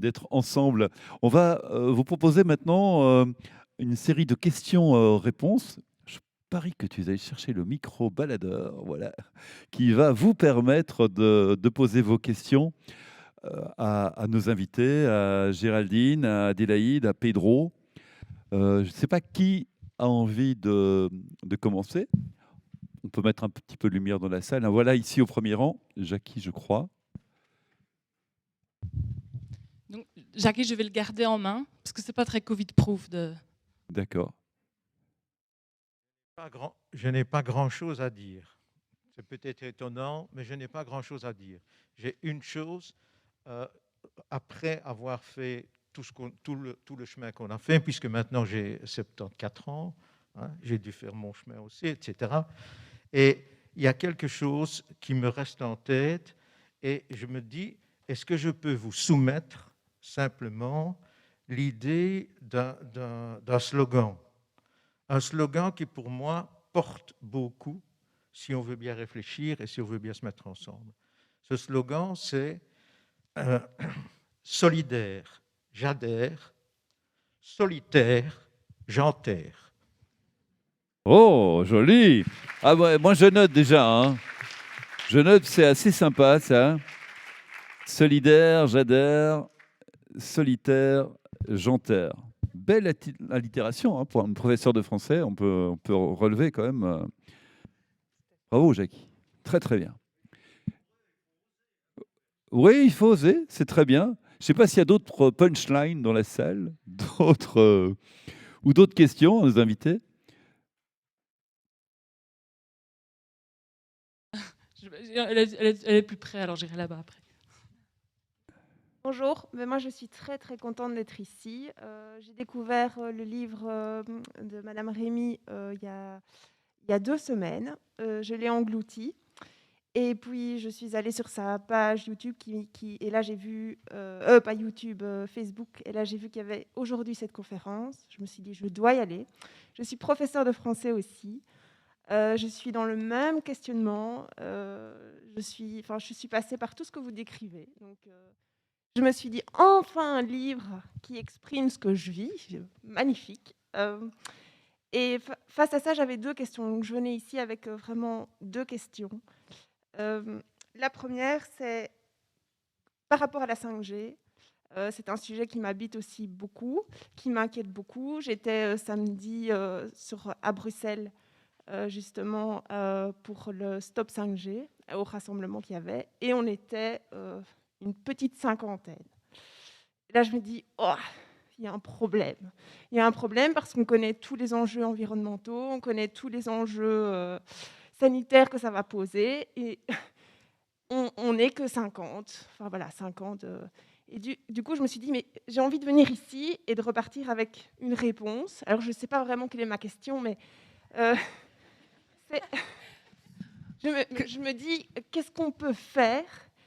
d'être ensemble. On va vous proposer maintenant une série de questions-réponses. Je parie que tu vas aller chercher le micro baladeur, voilà, qui va vous permettre de poser vos questions à nos invités, à Géraldine, à Adélaïde, à Pedro. Je ne sais pas qui a envie de commencer. On peut mettre un petit peu de lumière dans la salle. Voilà, ici au premier rang, Jackie, je crois. Donc, Jackie, je vais le garder en main, parce que c'est pas très Covid-proof. D'accord. Je n'ai pas grand-chose à dire. C'est peut-être étonnant, mais je n'ai pas grand-chose à dire. J'ai une chose, euh, après avoir fait tout le chemin qu'on a fait, puisque maintenant j'ai 74 ans, hein, j'ai dû faire mon chemin aussi, etc. Et il y a quelque chose qui me reste en tête, et je me dis, est-ce que je peux vous soumettre simplement l'idée d'un slogan? Un slogan qui, pour moi, porte beaucoup si on veut bien réfléchir et si on veut bien se mettre ensemble. Ce slogan, c'est solidaire, j'adhère, solitaire, j'enterre. Oh, joli. Ah ouais, moi je note déjà, hein. Je note, c'est assez sympa ça. Solidaire, j'adhère, solitaire, j'enterre. Belle allitération hein, pour un professeur de français, on peut relever quand même. Bravo Jackie, très très bien. Oui, il faut oser, c'est très bien. Je ne sais pas s'il y a d'autres punchlines dans la salle, ou d'autres questions à nos invités. Elle est plus près, alors j'irai là-bas après. Bonjour, mais moi je suis très très contente d'être ici. J'ai découvert le livre de Madame Rémy il y a 2 semaines. Je l'ai englouti et puis je suis allée sur sa page YouTube et là j'ai vu, pas YouTube, Facebook, et là j'ai vu qu'il y avait aujourd'hui cette conférence. Je me suis dit je dois y aller. Je suis professeure de français aussi. Je suis dans le même questionnement. Je suis passée par tout ce que vous décrivez. Donc, je me suis dit, enfin un livre qui exprime ce que je vis, magnifique. Et face à ça, j'avais 2 questions. Donc, je venais ici avec vraiment 2 questions. La première, c'est par rapport à la 5G. C'est un sujet qui m'habite aussi beaucoup, qui m'inquiète beaucoup. J'étais samedi à Bruxelles, justement, pour le Stop 5G, au rassemblement qu'il y avait. Et on était une petite cinquantaine. Là, je me dis, oh, il y a un problème. Il y a un problème parce qu'on connaît tous les enjeux environnementaux, on connaît tous les enjeux sanitaires que ça va poser, et on n'est que 50. Enfin voilà, 50. Et du coup, je me suis dit, mais j'ai envie de venir ici et de repartir avec une réponse. Alors, je ne sais pas vraiment quelle est ma question, mais je me dis, qu'est-ce qu'on peut faire?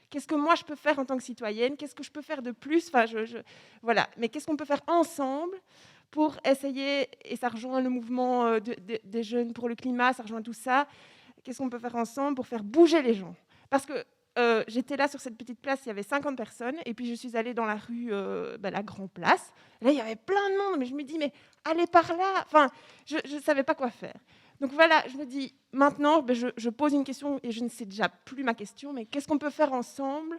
Qu'est-ce que moi je peux faire en tant que citoyenne? Qu'est-ce que je peux faire de plus? Enfin, voilà. Mais qu'est-ce qu'on peut faire ensemble pour essayer, et ça rejoint le mouvement des jeunes pour le climat, ça rejoint tout ça. Qu'est-ce qu'on peut faire ensemble pour faire bouger les gens? Parce que j'étais là sur cette petite place, il y avait 50 personnes, et puis je suis allée dans la rue, la Grand Place. Là, il y avait plein de monde, mais je me dis, mais allez par là. Enfin, je ne savais pas quoi faire. Donc voilà, je me dis, maintenant, je pose une question, et je ne sais déjà plus ma question, mais qu'est-ce qu'on peut faire ensemble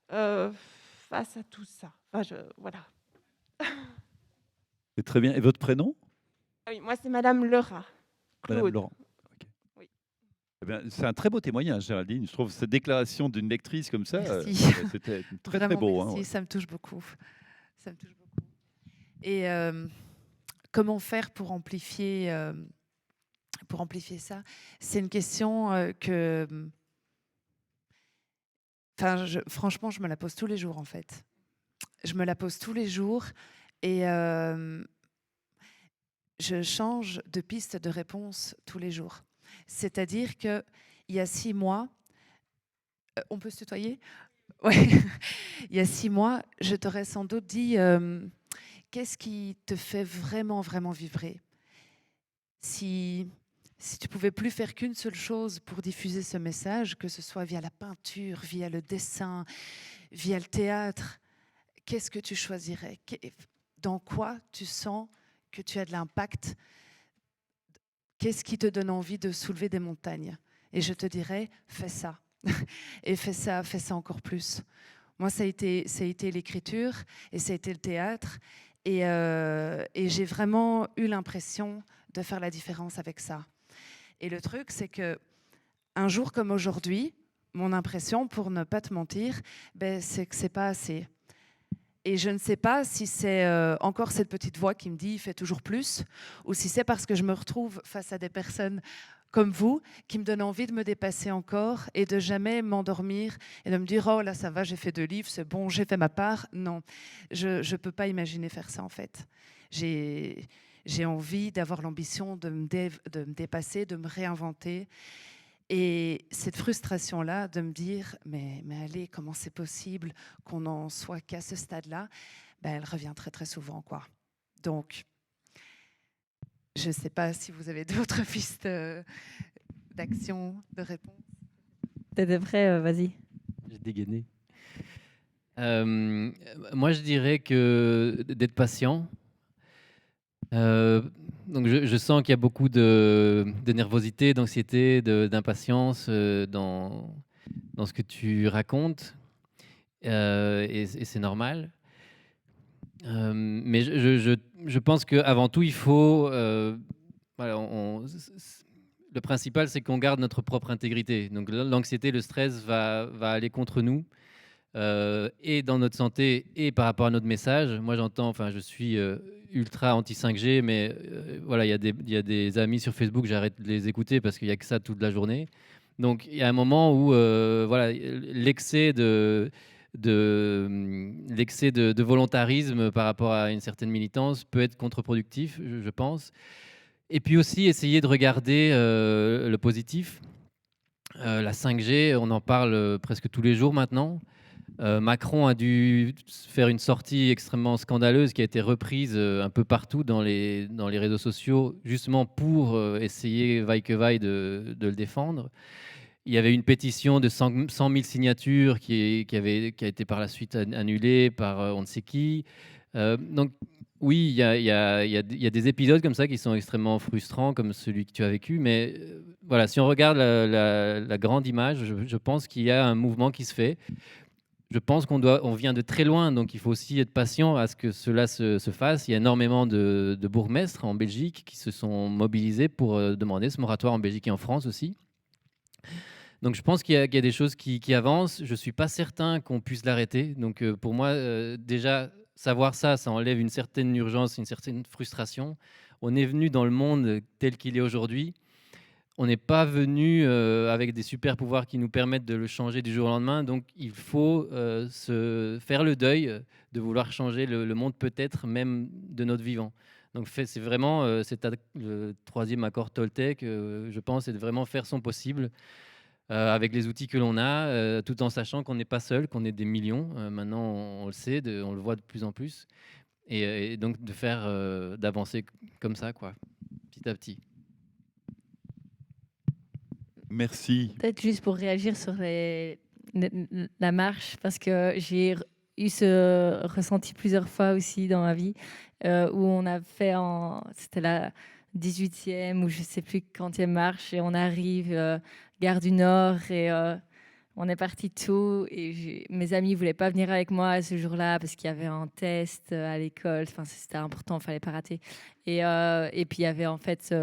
face à tout ça? Enfin, voilà. C'est très bien. Et votre prénom? Ah oui, moi, c'est Madame Lerat. Madame Claude. Laurent. Ok. Oui. Eh bien, c'est un très beau témoignage, Géraldine. Je trouve cette déclaration d'une lectrice comme ça, Merci. c'était très Vraiment, très beau. merci. Hein, ouais. Ça me touche beaucoup. Ça me touche beaucoup. Et comment faire pour amplifier ça? C'est une question franchement, je me la pose tous les jours, en fait. Je me la pose tous les jours et je change de piste de réponse tous les jours. C'est-à-dire qu'il y a 6 mois, on peut se tutoyer? Ouais. Il y a 6 mois, je t'aurais sans doute dit qu'est-ce qui te fait vraiment, vraiment vibrer? Si tu pouvais plus faire qu'une seule chose pour diffuser ce message, que ce soit via la peinture, via le dessin, via le théâtre, qu'est-ce que tu choisirais? Dans quoi tu sens que tu as de l'impact? Qu'est-ce qui te donne envie de soulever des montagnes? Et je te dirais, fais ça. Et fais ça encore plus. Moi, ça a été l'écriture et ça a été le théâtre. Et j'ai vraiment eu l'impression de faire la différence avec ça. Et le truc, c'est que un jour comme aujourd'hui, mon impression, pour ne pas te mentir, c'est que c'est pas assez. Et je ne sais pas si c'est encore cette petite voix qui me dit « fais toujours plus » ou si c'est parce que je me retrouve face à des personnes comme vous qui me donnent envie de me dépasser encore et de jamais m'endormir et de me dire « oh là ça va, j'ai fait 2 livres, c'est bon, j'ai fait ma part ». Non, je ne peux pas imaginer faire ça en fait. J'ai envie d'avoir l'ambition de me dépasser, de me réinventer. Et cette frustration-là de me dire mais allez, comment c'est possible qu'on en soit qu'à ce stade-là, elle revient très très souvent, quoi. Donc, je ne sais pas si vous avez d'autres pistes d'action, de réponse. T'es prêt, vas-y. J'ai dégainé. Moi, je dirais que d'être patient. Donc je sens qu'il y a beaucoup de nervosité, d'anxiété, d'impatience dans ce que tu racontes, et c'est normal. Mais je pense qu'avant tout, il faut... voilà, le principal, c'est qu'on garde notre propre intégrité. Donc l'anxiété, le stress va aller contre nous, et dans notre santé, et par rapport à notre message. Moi, je suis ultra anti-5G, mais voilà, il y a des amis sur Facebook, j'arrête de les écouter parce qu'il n'y a que ça toute la journée. Donc, il y a un moment où voilà, l'excès de volontarisme par rapport à une certaine militance peut être contre-productif, je pense. Et puis aussi, essayer de regarder le positif. La 5G, on en parle presque tous les jours maintenant. Macron a dû faire une sortie extrêmement scandaleuse qui a été reprise un peu partout dans les réseaux sociaux, justement pour essayer, vaille que vaille, de le défendre. Il y avait une pétition de 100 000 signatures qui a été par la suite annulée par on ne sait qui. Donc oui, il y a des épisodes comme ça qui sont extrêmement frustrants, comme celui que tu as vécu. Mais voilà, si on regarde la grande image, je pense qu'il y a un mouvement qui se fait. Je pense qu'on vient de très loin, donc il faut aussi être patient à ce que cela se fasse. Il y a énormément de bourgmestres en Belgique qui se sont mobilisés pour demander ce moratoire en Belgique et en France aussi. Donc je pense qu'il y a des choses qui avancent. Je ne suis pas certain qu'on puisse l'arrêter. Donc pour moi, déjà, savoir ça enlève une certaine urgence, une certaine frustration. On est venu dans le monde tel qu'il est aujourd'hui. On n'est pas venu avec des super pouvoirs qui nous permettent de le changer du jour au lendemain. Donc, il faut se faire le deuil de vouloir changer le monde, peut-être même de notre vivant. Donc, c'est vraiment le 3e accord Toltec, je pense, c'est de vraiment faire son possible avec les outils que l'on a, tout en sachant qu'on n'est pas seul, qu'on est des millions. Maintenant, on le sait, on le voit de plus en plus. Et donc, d'avancer comme ça, quoi, petit à petit. Merci. Peut-être juste pour réagir sur la marche, parce que j'ai eu ce ressenti plusieurs fois aussi dans ma vie, où on a fait, c'était la 18e ou je sais plus quantième marche, et on arrive Gare du Nord, et on est parti tôt, et mes amis voulaient pas venir avec moi ce jour-là parce qu'il y avait un test à l'école, enfin c'était important, il fallait pas rater, et puis il y avait en fait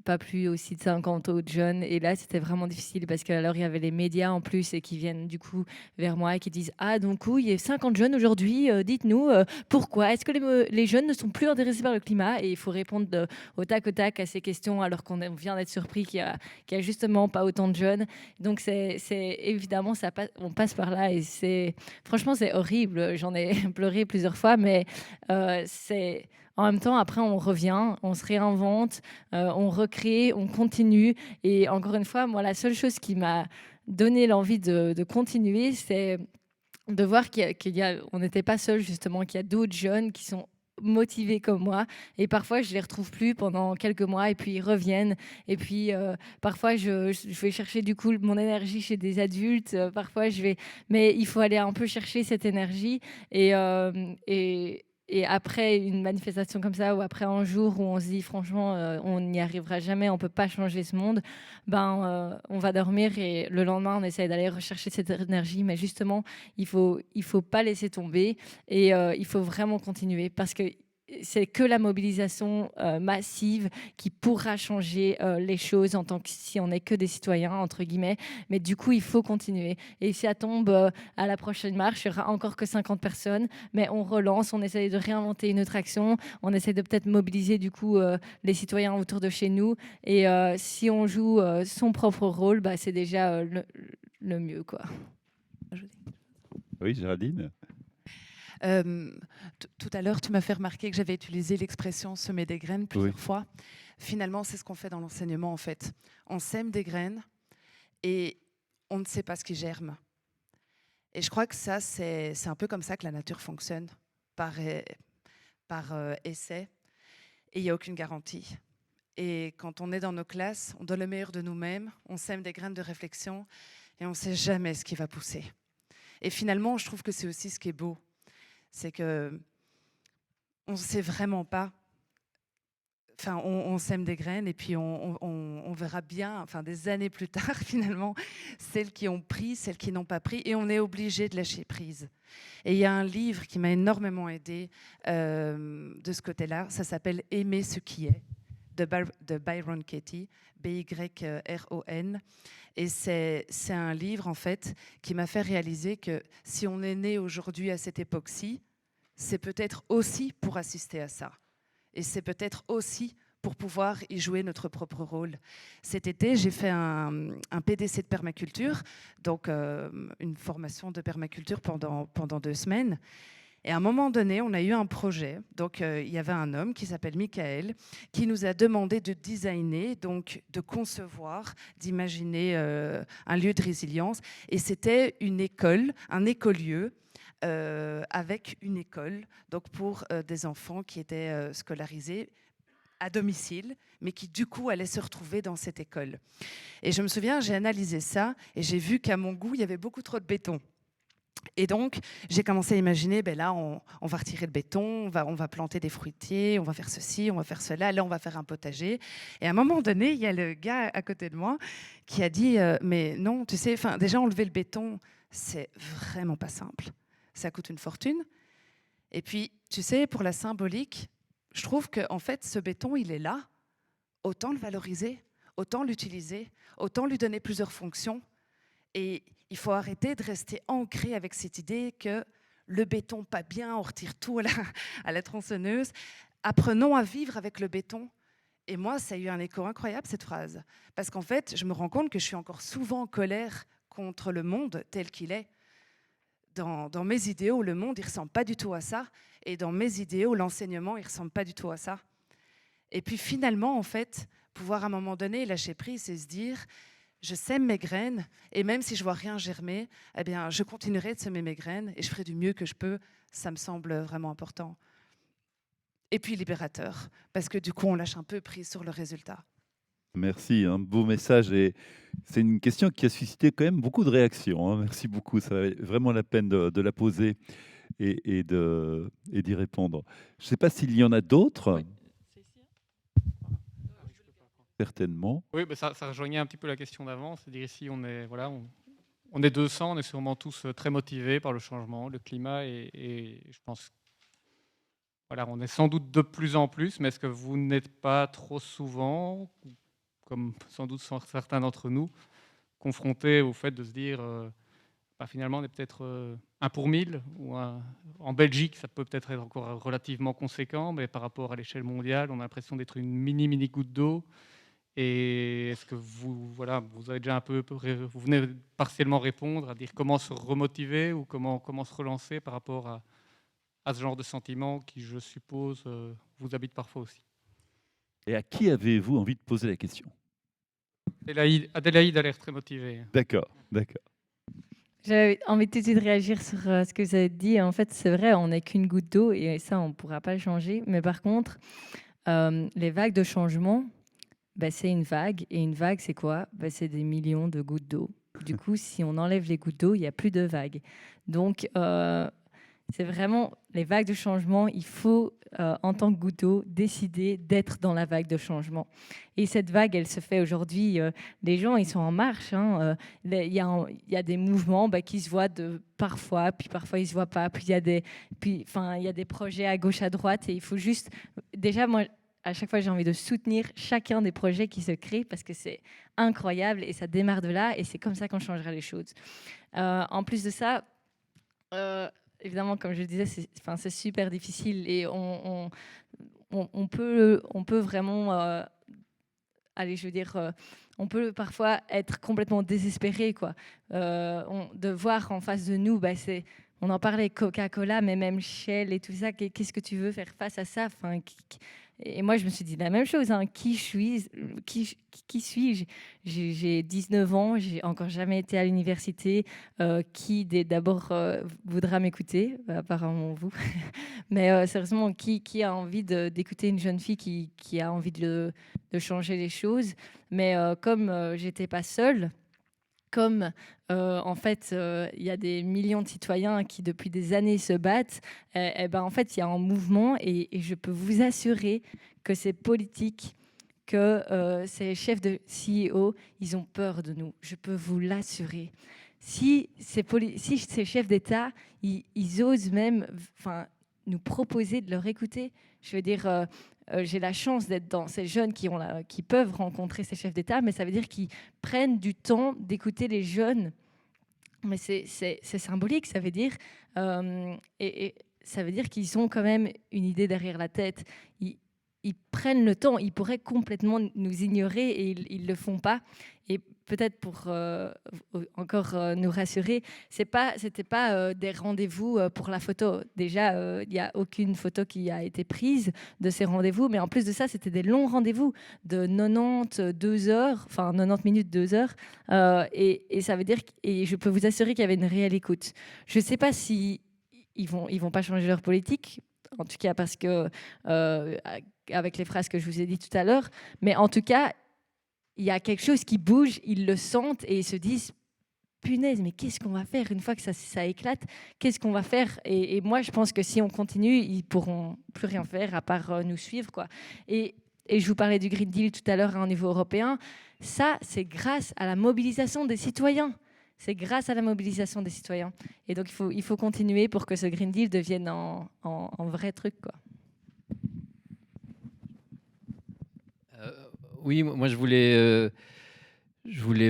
pas plus aussi de 50 autres jeunes. Et là, c'était vraiment difficile parce qu'alors, il y avait les médias en plus et qui viennent du coup vers moi et qui disent « Ah, donc il y a 50 jeunes aujourd'hui, dites-nous pourquoi? Est-ce que les jeunes ne sont plus intéressés par le climat ?» Et il faut répondre au tac à ces questions alors qu'on vient d'être surpris qu'il y a justement pas autant de jeunes. Donc, c'est évidemment, on passe par là et franchement, c'est horrible. J'en ai pleuré plusieurs fois, mais c'est... En même temps, après, on revient, on se réinvente, on recrée, on continue. Et encore une fois, moi, la seule chose qui m'a donné l'envie de continuer, c'est de voir qu'on n'était pas seul, justement, qu'il y a d'autres jeunes qui sont motivés comme moi. Et parfois, je les retrouve plus pendant quelques mois et puis ils reviennent. Et puis, parfois, je vais chercher du coup mon énergie chez des adultes. Parfois, mais il faut aller un peu chercher cette énergie. Et après une manifestation comme ça, ou après un jour où on se dit franchement, on n'y arrivera jamais, on peut pas changer ce monde, on va dormir et le lendemain, on essaie d'aller rechercher cette énergie. Mais justement, il faut pas laisser tomber et il faut vraiment continuer parce que c'est que la mobilisation massive qui pourra changer les choses en tant que si on n'est que des citoyens, entre guillemets. Mais du coup, il faut continuer. Et si ça tombe à la prochaine marche, il n'y aura encore que 50 personnes, mais on relance, on essaie de réinventer une autre action, on essaie de peut-être mobiliser du coup les citoyens autour de chez nous. Et si on joue son propre rôle, c'est déjà le mieux, quoi. Oui, Géraldine. Tout à l'heure, tu m'as fait remarquer que j'avais utilisé l'expression semer des graines plusieurs fois. Finalement, c'est ce qu'on fait dans l'enseignement, en fait. On sème des graines et on ne sait pas ce qui germe. Et je crois que ça, c'est un peu comme ça que la nature fonctionne, par essai. Et il n'y a aucune garantie. Et quand on est dans nos classes, on donne le meilleur de nous-mêmes, on sème des graines de réflexion et on ne sait jamais ce qui va pousser. Et finalement, je trouve que c'est aussi ce qui est beau. C'est que on ne sait vraiment pas. Enfin, on sème des graines et puis on verra bien, enfin, des années plus tard, finalement, celles qui ont pris, celles qui n'ont pas pris, et on est obligé de lâcher prise. Et il y a un livre qui m'a énormément aidée de ce côté-là, ça s'appelle « Aimer ce qui est » de Byron Katie, B-Y-R-O-N. Et c'est un livre, en fait, qui m'a fait réaliser que si on est né aujourd'hui à cette époque-ci, c'est peut-être aussi pour assister à ça. Et c'est peut-être aussi pour pouvoir y jouer notre propre rôle. Cet été, j'ai fait un PDC de permaculture, donc une formation de permaculture pendant 2 semaines. Et à un moment donné, on a eu un projet. Donc, il y avait un homme qui s'appelle Michael, qui nous a demandé de designer, donc de concevoir, d'imaginer un lieu de résilience. Et c'était une école, un écolieu, avec une école, donc pour des enfants qui étaient scolarisés à domicile, mais qui du coup allaient se retrouver dans cette école. Et je me souviens, j'ai analysé ça et j'ai vu qu'à mon goût, il y avait beaucoup trop de béton. Et donc, j'ai commencé à imaginer, là, on va retirer le béton, on va planter des fruitiers, on va faire ceci, on va faire cela, là, on va faire un potager. Et à un moment donné, il y a le gars à côté de moi qui a dit, mais non, tu sais, déjà, enlever le béton, c'est vraiment pas simple. Ça coûte une fortune. Et puis, tu sais, pour la symbolique, je trouve qu'en fait, ce béton, il est là. Autant le valoriser, autant l'utiliser, autant lui donner plusieurs fonctions. Et il faut arrêter de rester ancré avec cette idée que le béton, pas bien, on retire tout à la tronçonneuse. Apprenons à vivre avec le béton. Et moi, ça a eu un écho incroyable, cette phrase. Parce qu'en fait, je me rends compte que je suis encore souvent en colère contre le monde tel qu'il est. Dans mes idéaux, le monde, il ne ressemble pas du tout à ça. Et dans mes idéaux, l'enseignement, il ne ressemble pas du tout à ça. Et puis finalement, en fait, pouvoir à un moment donné lâcher prise et se dire, je sème mes graines, et même si je ne vois rien germer, eh bien, je continuerai de semer mes graines et je ferai du mieux que je peux. Ça me semble vraiment important. Et puis libérateur, parce que du coup, on lâche un peu prise sur le résultat. Merci, un beau message. Et c'est une question qui a suscité quand même beaucoup de réactions. Hein. Merci beaucoup, ça valait vraiment la peine de la poser et d'y répondre. Je ne sais pas s'il y en a d'autres. Oui. Certainement. Oui, ça rejoignait un petit peu la question d'avant. C'est-à-dire ici, on est 200, on est sûrement tous très motivés par le changement, le climat, et je pense on est sans doute de plus en plus, mais est-ce que vous n'êtes pas trop souvent, comme sans doute certains d'entre nous, confrontés au fait de se dire finalement on est peut-être 1 pour 1000, ou en Belgique ça peut peut-être être encore relativement conséquent, mais par rapport à l'échelle mondiale, on a l'impression d'être une mini goutte d'eau. Et est-ce que vous avez déjà un peu, vous venez partiellement répondre, à dire comment se remotiver ou comment se relancer par rapport à ce genre de sentiment qui, je suppose, vous habite parfois aussi. Et à qui avez-vous envie de poser la question? Adélaïde a l'air très motivée. D'accord. J'avais envie tout de suite de réagir sur ce que vous avez dit. En fait, c'est vrai, on n'est qu'une goutte d'eau et ça, on ne pourra pas le changer. Mais par contre, les vagues de changement, bah, c'est une vague. Et une vague, c'est quoi? Bah, c'est des millions de gouttes d'eau. Du coup, si on enlève les gouttes d'eau, il n'y a plus de vagues. Donc, c'est vraiment les vagues de changement. Il faut, en tant que goutte d'eau, décider d'être dans la vague de changement. Et cette vague, elle se fait aujourd'hui. Les gens, ils sont en marche. Il y a des mouvements qui se voient parfois, puis parfois ils ne se voient pas. Puis il y a des projets à gauche, à droite. Et il faut juste... Déjà, moi, à chaque fois, j'ai envie de soutenir chacun des projets qui se créent parce que c'est incroyable et ça démarre de là. Et c'est comme ça qu'on changera les choses. En plus de ça... évidemment, comme je le disais, c'est super difficile et on peut vraiment aller, je veux dire, on peut parfois être complètement désespéré, quoi. De voir en face de nous, on en parlait, Coca-Cola, mais même Shell et tout ça, qu'est-ce que tu veux faire face à ça? Enfin, et moi, je me suis dit la même chose. Qui suis-je? J'ai 19 ans, j'ai encore jamais été à l'université. Qui d'abord voudra m'écouter? Apparemment vous. Mais sérieusement, qui a envie d'écouter une jeune fille qui a envie de changer les choses? Mais comme j'étais pas seule, comme en fait il y a des millions de citoyens qui depuis des années se battent, en fait il y a un mouvement et je peux vous assurer que ces politiques, que ces chefs de CEO, ils ont peur de nous. Je peux vous l'assurer. Si ces chefs d'État, ils osent même nous proposer de leur écouter, je veux dire... j'ai la chance d'être dans ces jeunes qui peuvent rencontrer ces chefs d'État, mais ça veut dire qu'ils prennent du temps d'écouter les jeunes. Mais c'est symbolique, ça veut dire, et ça veut dire qu'ils ont quand même une idée derrière la tête. Ils prennent le temps, ils pourraient complètement nous ignorer et ils ne le font pas. Et peut-être pour encore nous rassurer, c'était pas des rendez-vous pour la photo. Déjà, il n'y a aucune photo qui a été prise de ces rendez-vous, mais en plus de ça, c'était des longs rendez-vous de 92 heures, enfin 90 minutes, 2 heures. Et ça veut dire, et je peux vous assurer qu'il y avait une réelle écoute. Je ne sais pas si ils vont pas changer leur politique, en tout cas parce que avec les phrases que je vous ai dit tout à l'heure, mais en tout cas, il y a quelque chose qui bouge, ils le sentent et ils se disent punaise, mais qu'est-ce qu'on va faire une fois que ça éclate? Qu'est-ce qu'on va faire? Et moi, je pense que si on continue, ils pourront plus rien faire à part nous suivre, quoi. Et je vous parlais du Green Deal tout à l'heure à un niveau européen. Ça, c'est grâce à la mobilisation des citoyens. C'est grâce à la mobilisation des citoyens. Et donc, il faut continuer pour que ce Green Deal devienne en vrai truc, quoi. Oui, moi je voulais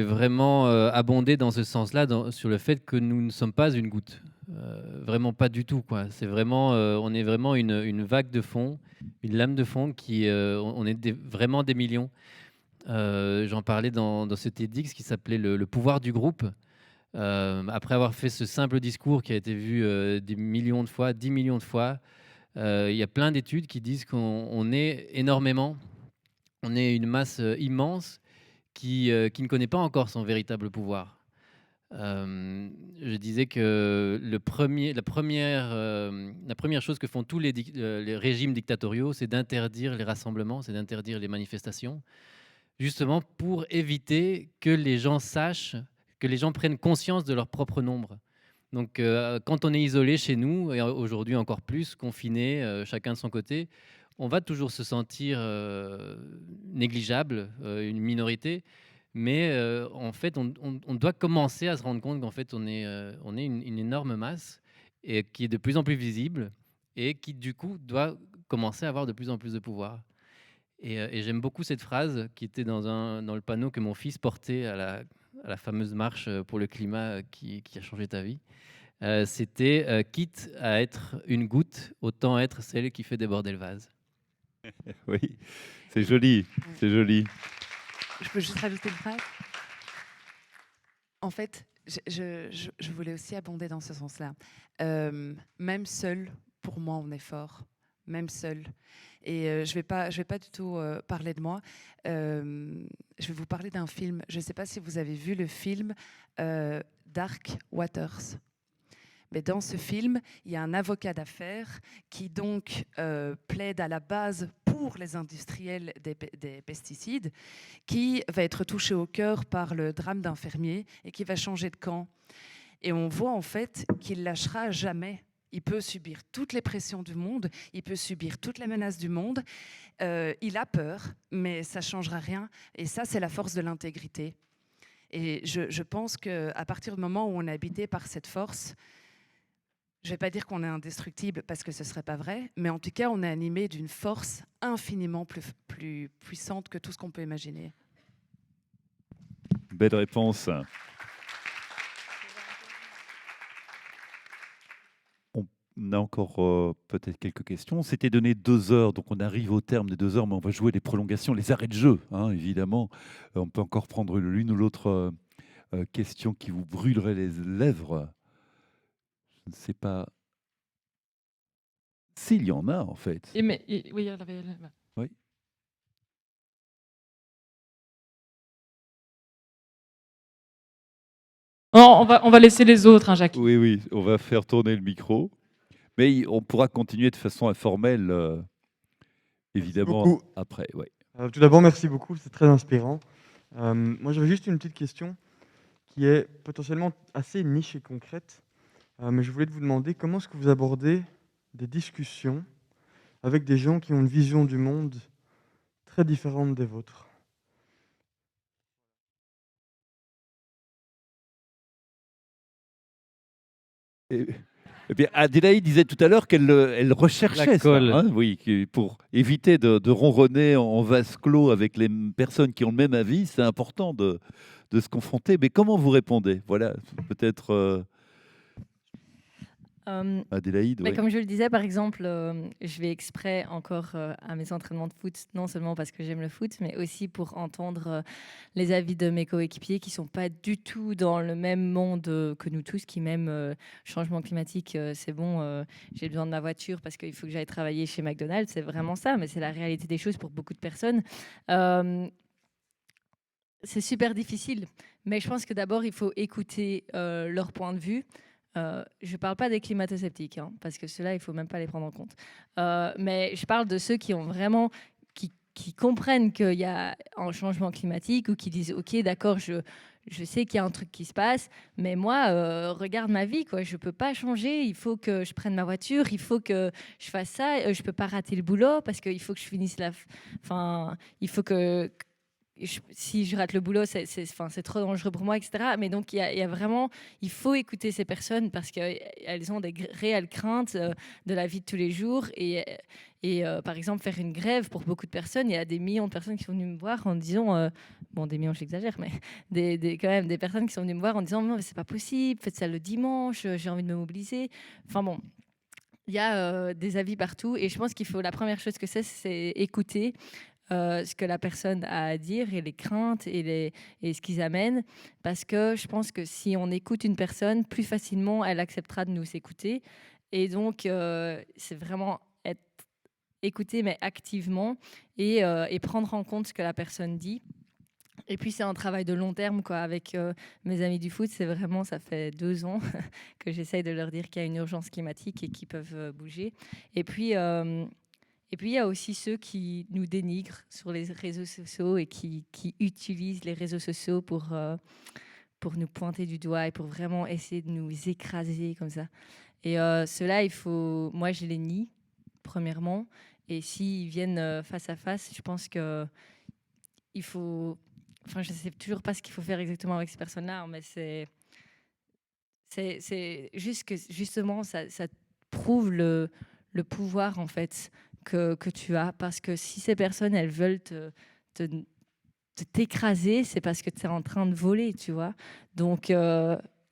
vraiment abonder dans ce sens-là, sur le fait que nous ne sommes pas une goutte. Vraiment pas du tout, quoi. C'est vraiment, on est vraiment une vague de fond, une lame de fond on est vraiment des millions. J'en parlais dans ce TEDx qui s'appelait le pouvoir du groupe. Après avoir fait ce simple discours qui a été vu des millions de fois, 10 millions de fois, il y a plein d'études qui disent qu'on est énormément. On est une masse immense qui ne connaît pas encore son véritable pouvoir. Je disais que la première chose que font tous les régimes dictatoriaux, c'est d'interdire les rassemblements, c'est d'interdire les manifestations, justement pour éviter que les gens sachent, que les gens prennent conscience de leur propre nombre. Donc, quand on est isolé chez nous, et aujourd'hui encore plus, confiné, chacun de son côté, on va toujours se sentir négligeable, une minorité, mais en fait, on doit commencer à se rendre compte qu'en fait, on est une énorme masse et qui est de plus en plus visible et qui, du coup, doit commencer à avoir de plus en plus de pouvoir. Et j'aime beaucoup cette phrase qui était dans le panneau que mon fils portait à la fameuse marche pour le climat qui a changé ta vie. C'était quitte à être une goutte, autant être celle qui fait déborder le vase. Oui, c'est joli, c'est joli. Je peux juste rajouter une phrase? En fait, je voulais aussi abonder dans ce sens-là. Même seul, pour moi, on est fort. même seul. Et je vais pas du tout parler de moi. Je vais vous parler d'un film. Je ne sais pas si vous avez vu le film Dark Waters. Mais dans ce film, il y a un avocat d'affaires qui donc plaide à la base pour les industriels des pesticides, qui va être touché au cœur par le drame d'un fermier et qui va changer de camp. Et on voit en fait qu'il lâchera jamais. Il peut subir toutes les pressions du monde, il peut subir toutes les menaces du monde. Il a peur, mais ça ne changera rien. Et ça, c'est la force de l'intégrité. Et je pense qu'à partir du moment où on est habité par cette force, je ne vais pas dire qu'on est indestructible parce que ce ne serait pas vrai, mais en tout cas, on est animé d'une force infiniment plus puissante que tout ce qu'on peut imaginer. Belle réponse. On a encore peut-être quelques questions. On s'était donné 2 heures, donc on arrive au terme des 2 heures, mais on va jouer les prolongations, les arrêts de jeu, hein, évidemment. On peut encore prendre l'une ou l'autre question qui vous brûlerait les lèvres. Je ne sais pas s'il y en a, en fait. Oui, il y en avait. Oui. On va laisser les autres, hein, Jacques. Oui, on va faire tourner le micro. Mais on pourra continuer de façon informelle, évidemment, beaucoup. après. Ouais. Tout d'abord, merci beaucoup, c'est très inspirant. Moi, j'avais juste une petite question qui est potentiellement assez niche et concrète. Mais je voulais vous demander comment est-ce que vous abordez des discussions avec des gens qui ont une vision du monde très différente des vôtres. Eh bien, Adélaïde disait tout à l'heure qu'elle elle recherchait La ça, colle. hein, oui, pour éviter de ronronner en vase clos avec les personnes qui ont le même avis. C'est important de se confronter. Mais comment vous répondez? Voilà, peut-être Adélaïde. Mais Ouais. comme je le disais, par exemple, je vais exprès encore à mes entraînements de foot, non seulement parce que j'aime le foot, mais aussi pour entendre les avis de mes coéquipiers qui ne sont pas du tout dans le même monde que nous tous, qui même changement climatique, c'est bon, j'ai besoin de ma voiture parce qu'il faut que j'aille travailler chez McDonald's, c'est vraiment ça, mais c'est la réalité des choses pour beaucoup de personnes. C'est super difficile, mais je pense que d'abord, il faut écouter leur point de vue. Je ne parle pas des climato-sceptiques, hein, parce que ceux-là, il ne faut même pas les prendre en compte. Mais je parle de ceux qui ont vraiment, qui comprennent qu'il y a un changement climatique ou qui disent, OK, d'accord, je sais qu'il y a un truc qui se passe, mais moi, regarde ma vie, quoi, je ne peux pas changer, il faut que je prenne ma voiture, il faut que je fasse ça, je ne peux pas rater le boulot parce qu'il faut que je finisse Enfin, il faut que... Si je rate le boulot, c'est trop dangereux pour moi, etc. Mais donc, il y a vraiment, il faut écouter ces personnes parce qu'elles ont des réelles craintes de la vie de tous les jours. Et par exemple, faire une grève pour beaucoup de personnes, il y a des millions de personnes qui sont venues me voir en disant, bon, des millions, j'exagère, mais quand même des personnes qui sont venues me voir en disant, non, mais c'est pas possible, faites ça le dimanche, j'ai envie de me mobiliser. Enfin bon. Il y a des avis partout et je pense qu'il faut, la première chose que c'est écouter ce que la personne a à dire et les craintes et ce qu'ils amènent. Parce que je pense que si on écoute une personne, plus facilement, elle acceptera de nous écouter. Et donc, c'est vraiment être écouté, mais activement, et prendre en compte ce que la personne dit. Et puis, c'est un travail de long terme, quoi. Avec mes amis du foot, c'est vraiment, ça fait 2 ans que j'essaye de leur dire qu'il y a une urgence climatique et qu'ils peuvent bouger. Et puis, il y a aussi ceux qui nous dénigrent sur les réseaux sociaux et qui utilisent les réseaux sociaux pour nous pointer du doigt et pour vraiment essayer de nous écraser comme ça. Et ceux-là, moi, je les nie, premièrement. Et s'ils viennent face à face, je pense qu'il faut... Enfin, je ne sais toujours pas ce qu'il faut faire exactement avec ces personnes-là, mais c'est juste que, justement, ça prouve le pouvoir, en fait, que tu as. Parce que si ces personnes, elles veulent t'écraser, c'est parce que tu es en train de voler, tu vois. Donc,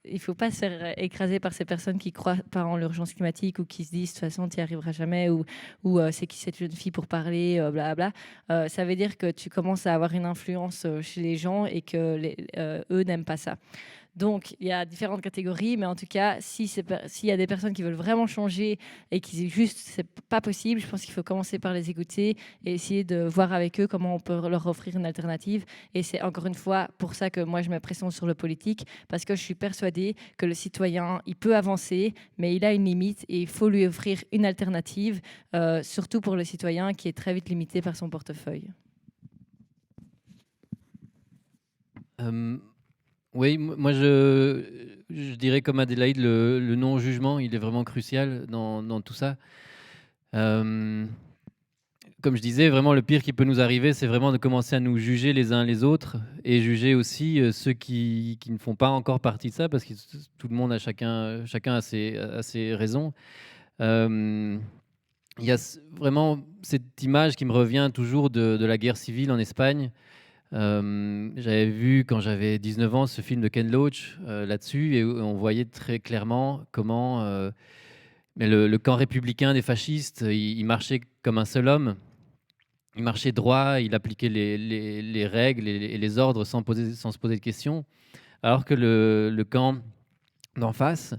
il ne faut pas se faire écraser par ces personnes qui croient pas en l'urgence climatique ou qui se disent de toute façon tu n'y arriveras jamais ou c'est qui cette jeune fille pour parler, blablabla. Ça veut dire que tu commences à avoir une influence chez les gens et que eux n'aiment pas ça. Donc, il y a différentes catégories, mais en tout cas, s'il y a des personnes qui veulent vraiment changer et qui juste, c'est pas possible, je pense qu'il faut commencer par les écouter et essayer de voir avec eux comment on peut leur offrir une alternative. Et c'est encore une fois pour ça que moi, je mets pression sur le politique, parce que je suis persuadée que le citoyen, il peut avancer, mais il a une limite et il faut lui offrir une alternative, surtout pour le citoyen qui est très vite limité par son portefeuille. Oui, moi je dirais comme Adélaïde, le non-jugement, il est vraiment crucial dans tout ça. Comme je disais, vraiment le pire qui peut nous arriver, c'est vraiment de commencer à nous juger les uns les autres et juger aussi ceux qui ne font pas encore partie de ça, parce que tout le monde a chacun a ses raisons. Il y a vraiment cette image qui me revient toujours de la guerre civile en Espagne. J'avais vu quand j'avais 19 ans ce film de Ken Loach là-dessus, et on voyait très clairement comment mais le camp républicain des fascistes, il marchait comme un seul homme. Il marchait droit, il appliquait les règles et les ordres sans se poser de questions. Alors que le camp d'en face,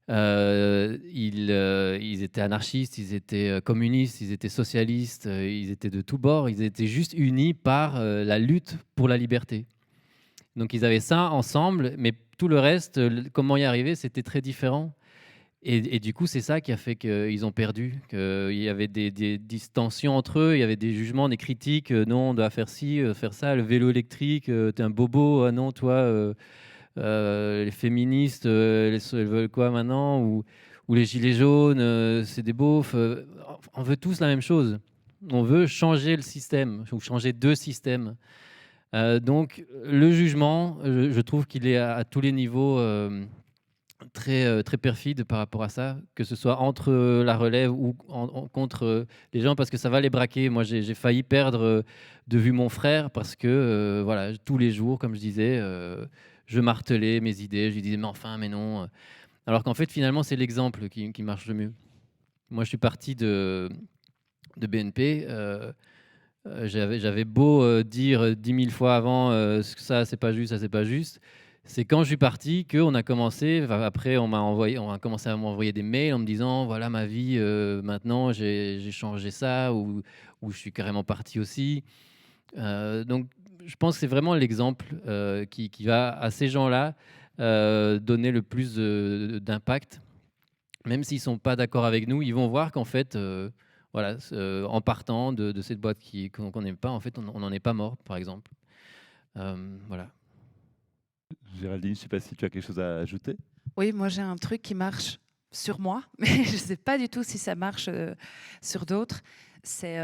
ils étaient anarchistes, ils étaient communistes, ils étaient socialistes, ils étaient de tous bords, ils étaient juste unis par la lutte pour la liberté. Donc ils avaient ça ensemble, mais tout le reste, comment y arriver, c'était très différent. Et du coup, c'est ça qui a fait qu'ils ont perdu, qu'il y avait des distensions entre eux, il y avait des jugements, des critiques, non, on doit faire ci, faire ça, le vélo électrique, t'es un bobo, ah non, toi... les féministes, elles veulent quoi maintenant, ou les gilets jaunes, c'est des beaufs. On veut tous la même chose. On veut changer le système, ou changer deux systèmes. Donc, le jugement, je trouve qu'il est à tous les niveaux très perfide par rapport à ça, que ce soit entre la relève ou contre les gens, parce que ça va les braquer. Moi, j'ai failli perdre de vue mon frère parce que, voilà, tous les jours, comme je disais, je martelais mes idées, je lui disais mais enfin, mais non. Alors qu'en fait, finalement, c'est l'exemple qui marche le mieux. Moi, je suis parti de BNP. J'avais beau dire 10 000 fois avant ça, c'est pas juste, ça, c'est pas juste. C'est quand je suis parti qu'on a commencé. Après, on a commencé à m'envoyer des mails en me disant voilà ma vie, maintenant j'ai changé ça, ou je suis carrément parti aussi. Donc, je pense que c'est vraiment l'exemple qui va à ces gens-là donner le plus d'impact. Même s'ils ne sont pas d'accord avec nous, ils vont voir qu'en fait, voilà, en partant de cette boîte qu'on n'aime pas, en fait, on n'en est pas mort, par exemple. Voilà. Géraldine, je ne sais pas si tu as quelque chose à ajouter. Oui, moi j'ai un truc qui marche sur moi, mais je ne sais pas du tout si ça marche sur d'autres. C'est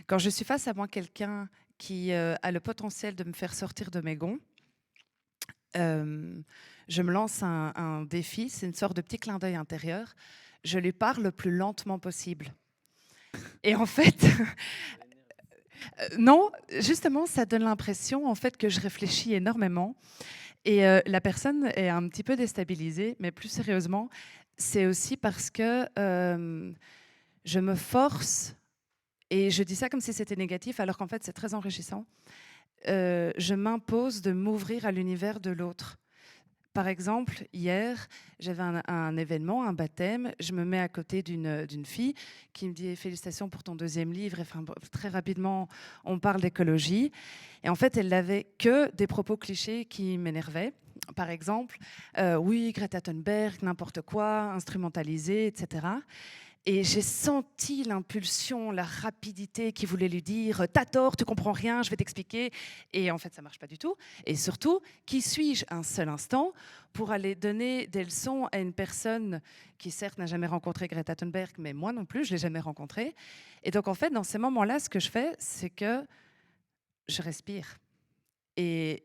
quand je suis face à moi quelqu'un qui a le potentiel de me faire sortir de mes gonds, je me lance un défi, c'est une sorte de petit clin d'œil intérieur. Je lui parle le plus lentement possible. Et en fait, non, justement, ça donne l'impression en fait que je réfléchis énormément. Et la personne est un petit peu déstabilisée, mais plus sérieusement, c'est aussi parce que je me force, et je dis ça comme si c'était négatif, alors qu'en fait c'est très enrichissant, je m'impose de m'ouvrir à l'univers de l'autre. Par exemple, hier, j'avais un événement, un baptême. Je me mets à côté d'une fille qui me dit « Félicitations pour ton 2e livre ». Et enfin, très rapidement, on parle d'écologie. Et en fait, elle n'avait que des propos clichés qui m'énervaient. Par exemple, oui, Greta Thunberg, n'importe quoi, instrumentalisé, etc. Et j'ai senti l'impulsion, la rapidité qui voulait lui dire « T'as tort, tu comprends rien, je vais t'expliquer ». Et en fait, ça ne marche pas du tout. Et surtout, qui suis-je un seul instant pour aller donner des leçons à une personne qui, certes, n'a jamais rencontré Greta Thunberg, mais moi non plus, je ne l'ai jamais rencontrée. Et donc, en fait, dans ces moments-là, ce que je fais, c'est que je respire. Et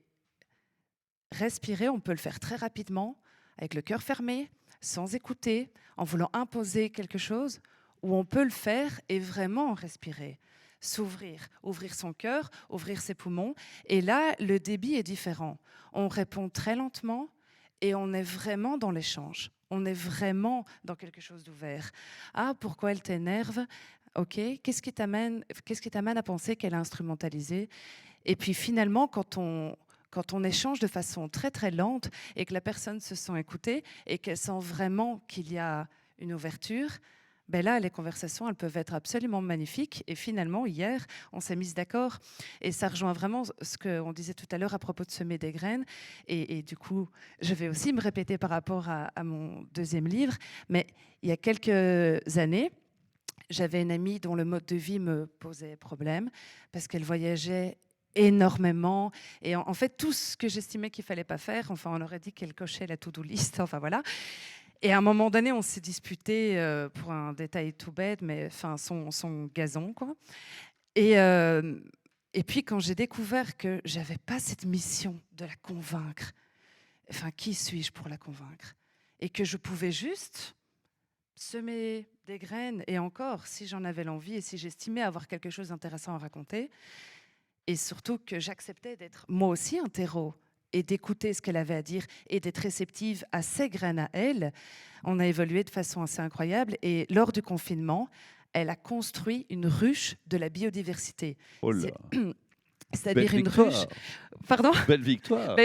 respirer, on peut le faire très rapidement, avec le cœur fermé, sans écouter, en voulant imposer quelque chose, ou on peut le faire et vraiment respirer, s'ouvrir, ouvrir son cœur, ouvrir ses poumons. Et là, le débit est différent. On répond très lentement et on est vraiment dans l'échange. On est vraiment dans quelque chose d'ouvert. Ah, pourquoi elle t'énerve ? Ok, qu'est-ce qui t'amène à penser qu'elle est instrumentalisée ? Et puis finalement, quand on quand on échange de façon très très lente et que la personne se sent écoutée et qu'elle sent vraiment qu'il y a une ouverture, ben là, les conversations, elles peuvent être absolument magnifiques. Et finalement, hier, on s'est mis d'accord. Et ça rejoint vraiment ce qu'on disait tout à l'heure à propos de semer des graines. Et du coup, je vais aussi me répéter par rapport à mon deuxième livre. Mais il y a quelques années, j'avais une amie dont le mode de vie me posait problème parce qu'elle voyageait énormément. Et en fait, tout ce que j'estimais qu'il ne fallait pas faire, enfin, on aurait dit qu'elle cochait la to-do list. Enfin, voilà. Et à un moment donné, on s'est disputé pour un détail tout bête, mais enfin son gazon, quoi. Et puis quand j'ai découvert que j'avais pas cette mission de la convaincre, enfin qui suis-je pour la convaincre? Et que je pouvais juste semer des graines, et encore, si j'en avais l'envie et si j'estimais avoir quelque chose d'intéressant à raconter, et surtout que j'acceptais d'être moi aussi un terreau, et d'écouter ce qu'elle avait à dire et d'être réceptive à ses graines à elle, on a évolué de façon assez incroyable. Et lors du confinement, elle a construit une ruche de la biodiversité. Oh là. C'est-à-dire Belle une victoire. ruche... Pardon? Belle victoire.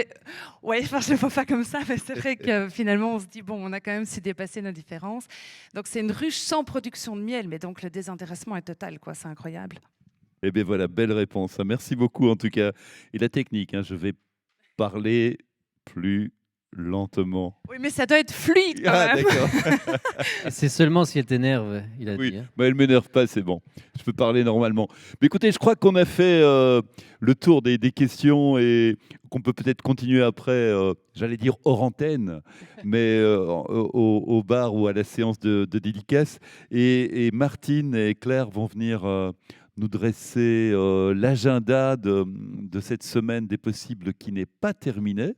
Oui, enfin, je ne le vois pas comme ça, mais c'est vrai que finalement, on se dit, bon, on a quand même su dépasser nos différences. Donc, c'est une ruche sans production de miel, mais donc le désintéressement est total, quoi. C'est incroyable. Eh bien voilà, belle réponse. Merci beaucoup en tout cas. Et la technique, je vais parler plus lentement. Oui, mais ça doit être fluide quand Ah, même. d'accord. C'est seulement si elle t'énerve, il a Oui, dit. Hein. mais elle m'énerve pas, c'est bon. Je peux parler normalement. Mais écoutez, je crois qu'on a fait le tour des questions et qu'on peut peut-être continuer après, j'allais dire hors antenne, mais au bar ou à la séance de dédicace. Et Martine et Claire vont venir nous dresser l'agenda de cette semaine des possibles qui n'est pas terminée.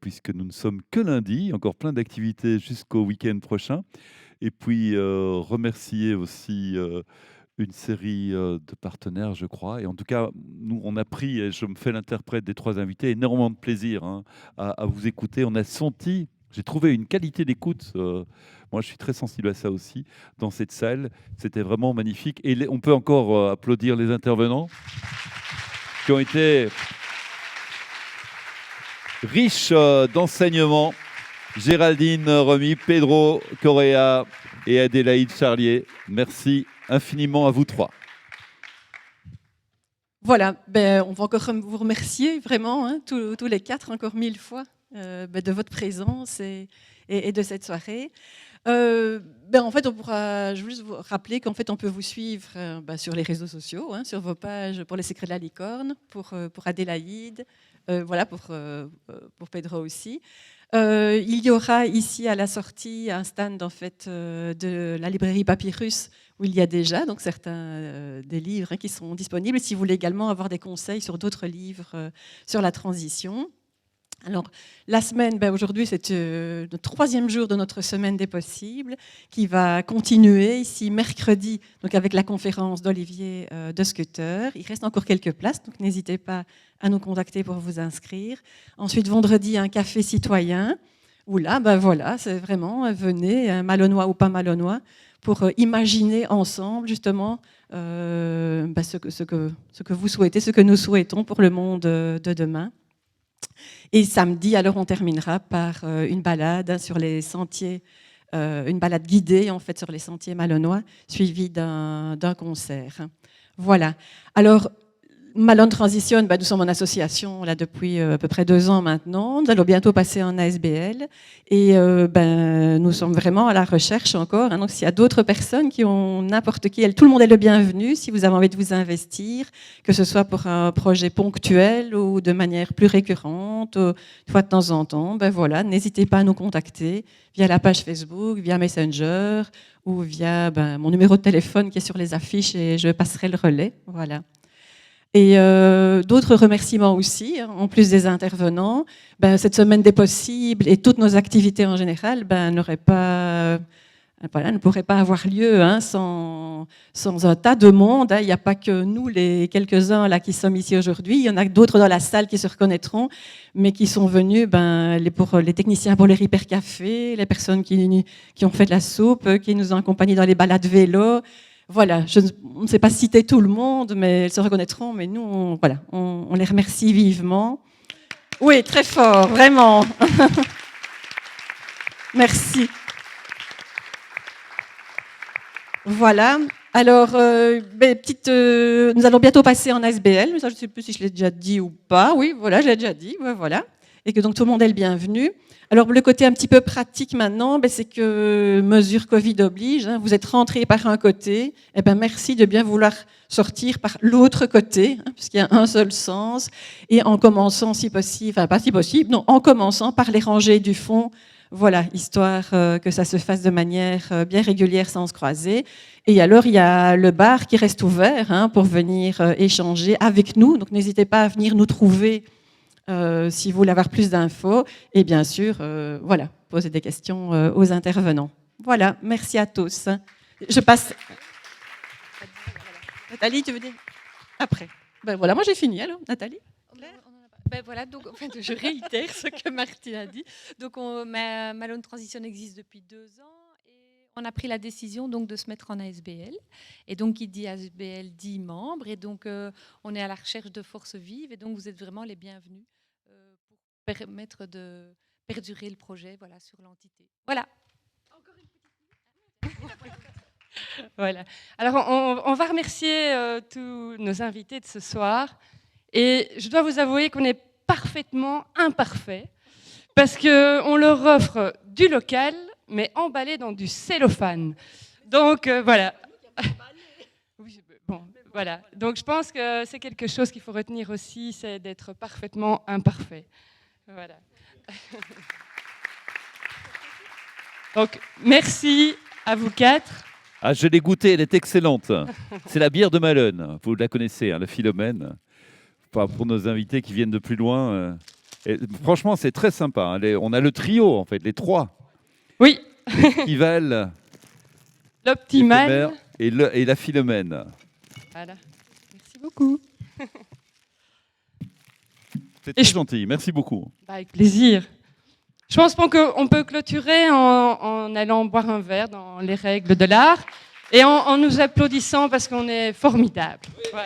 Puisque nous ne sommes que lundi, encore plein d'activités jusqu'au week-end prochain. Et puis remercier aussi une série de partenaires, je crois. Et en tout cas, nous, on a pris, et je me fais l'interprète des 3 invités, énormément de plaisir à vous écouter. On a senti, j'ai trouvé une qualité d'écoute. Moi, je suis très sensible à ça aussi dans cette salle. C'était vraiment magnifique. Et on peut encore applaudir les intervenants qui ont été riche d'enseignements, Géraldine Remy, Pedro Correa et Adélaïde Charlier. Merci infiniment à vous 3. Voilà, on va encore vous remercier vraiment, tous les 4, encore 1000 fois, de votre présence et de cette soirée. En fait, je veux juste vous rappeler qu'en fait, on peut vous suivre sur les réseaux sociaux, sur vos pages pour les secrets de la licorne, pour Adélaïde, voilà, pour Pedro aussi. Il y aura ici à la sortie un stand en fait, de la librairie Papyrus où il y a déjà donc certains des livres qui sont disponibles. Si vous voulez également avoir des conseils sur d'autres livres sur la transition. Alors, la semaine, aujourd'hui, c'est le 3e jour de notre semaine des possibles qui va continuer ici mercredi, donc avec la conférence d'Olivier de Scutter. Il reste encore quelques places, donc n'hésitez pas à nous contacter pour vous inscrire. Ensuite, vendredi, un café citoyen, où là, voilà, c'est vraiment, venez, malonnois ou pas malonnois, pour imaginer ensemble, justement, ce que vous souhaitez, ce que nous souhaitons pour le monde de demain. Et samedi, alors on terminera par une balade sur les sentiers, une balade guidée en fait sur les sentiers malonnois, suivie d'un concert. Voilà. Alors, Malone Transition, nous sommes en association là depuis à peu près 2 ans maintenant. Nous allons bientôt passer en ASBL et nous sommes vraiment à la recherche encore. Donc, s'il y a d'autres personnes qui ont n'importe qui, tout le monde est le bienvenu. Si vous avez envie de vous investir, que ce soit pour un projet ponctuel ou de manière plus récurrente, une fois de temps en temps, voilà, n'hésitez pas à nous contacter via la page Facebook, via Messenger ou via mon numéro de téléphone qui est sur les affiches et je passerai le relais. Voilà. Et d'autres remerciements aussi, en plus des intervenants. Cette semaine des possibles et toutes nos activités en général ne pourraient pas avoir lieu sans un tas de monde. Il n'y a pas que nous, les quelques-uns là qui sommes ici aujourd'hui. Il y en a d'autres dans la salle qui se reconnaîtront, mais qui sont venus pour les techniciens pour les Ripper Café, les personnes qui ont fait de la soupe, qui nous ont accompagnés dans les balades vélo. Voilà, on ne sait pas citer tout le monde, mais ils se reconnaîtront. Mais nous, on les remercie vivement. Oui, très fort, vraiment. Merci. Voilà. Alors, nous allons bientôt passer en ASBL. Ça, je ne sais plus si je l'ai déjà dit ou pas. Oui, voilà, je l'ai déjà dit. Ouais, voilà. Et que donc tout le monde est le bienvenu. Alors, le côté un petit peu pratique maintenant, c'est que mesure Covid oblige. Vous êtes rentrés par un côté. Eh ben, merci de bien vouloir sortir par l'autre côté, puisqu'il y a un seul sens. Et en commençant, si possible, enfin pas si possible, non, en commençant par les rangées du fond. Voilà, histoire que ça se fasse de manière bien régulière sans se croiser. Et alors, il y a le bar qui reste ouvert pour venir échanger avec nous. Donc, n'hésitez pas à venir nous trouver si vous voulez avoir plus d'infos. Et bien sûr, voilà, poser des questions aux intervenants. Voilà, merci à tous. Je passe... Nathalie, tu veux dire après? Ben voilà, moi j'ai fini alors, Nathalie. Ben voilà, donc en fait, je réitère ce que Martine a dit. Donc, Malone Transition existe depuis 2 ans et on a pris la décision donc de se mettre en ASBL. Et donc, qui dit ASBL dit membres. Et donc, on est à la recherche de forces vives. Et donc, vous êtes vraiment les bienvenus pour permettre de perdurer le projet, voilà, sur l'entité. Voilà. Encore une petite. Voilà. Alors, on va remercier tous nos invités de ce soir. Et je dois vous avouer qu'on est parfaitement imparfait parce qu'on leur offre du local, mais emballé dans du cellophane. Donc, voilà. Oui, bon, voilà. Donc, je pense que c'est quelque chose qu'il faut retenir aussi, c'est d'être parfaitement imparfait. Voilà. Donc, merci à vous 4. Ah, je l'ai goûtée, elle est excellente. C'est la bière de Malone. Vous la connaissez, la Philomène. Pour nos invités qui viennent de plus loin. Et franchement, c'est très sympa. On a le trio, en fait, les 3. Oui. L'Optimal, l'Optimal et la Philomène. Voilà. Merci beaucoup. C'est très gentil. Merci beaucoup. Avec plaisir. Je pense qu'on peut clôturer en allant boire un verre dans les règles de l'art et en nous applaudissant parce qu'on est formidable. Oui. Ouais.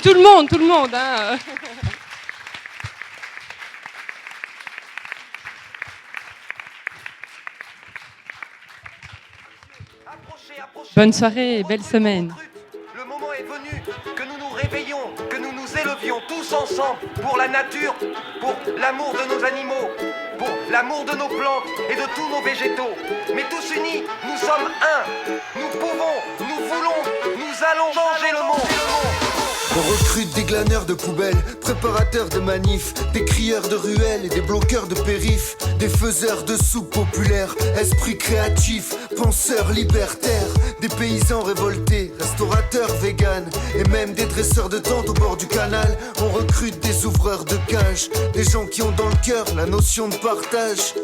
Tout le monde. Hein. Bonne soirée et belle semaine. Le moment est venu que nous nous réveillons, que nous nous élevions tous ensemble pour la nature, pour l'amour de nos animaux, pour l'amour de nos plantes et de tous nos végétaux. Mais tous unis, nous sommes un. Nous pouvons, nous voulons, nous allons changer le monde. On recrute des glaneurs de poubelles, préparateurs de manifs, des crieurs de ruelles et des bloqueurs de périphes, des faiseurs de soupe populaires, esprits créatifs, penseurs libertaires, des paysans révoltés, restaurateurs véganes et même des dresseurs de tentes au bord du canal. On recrute des ouvreurs de cages, des gens qui ont dans le cœur la notion de partage.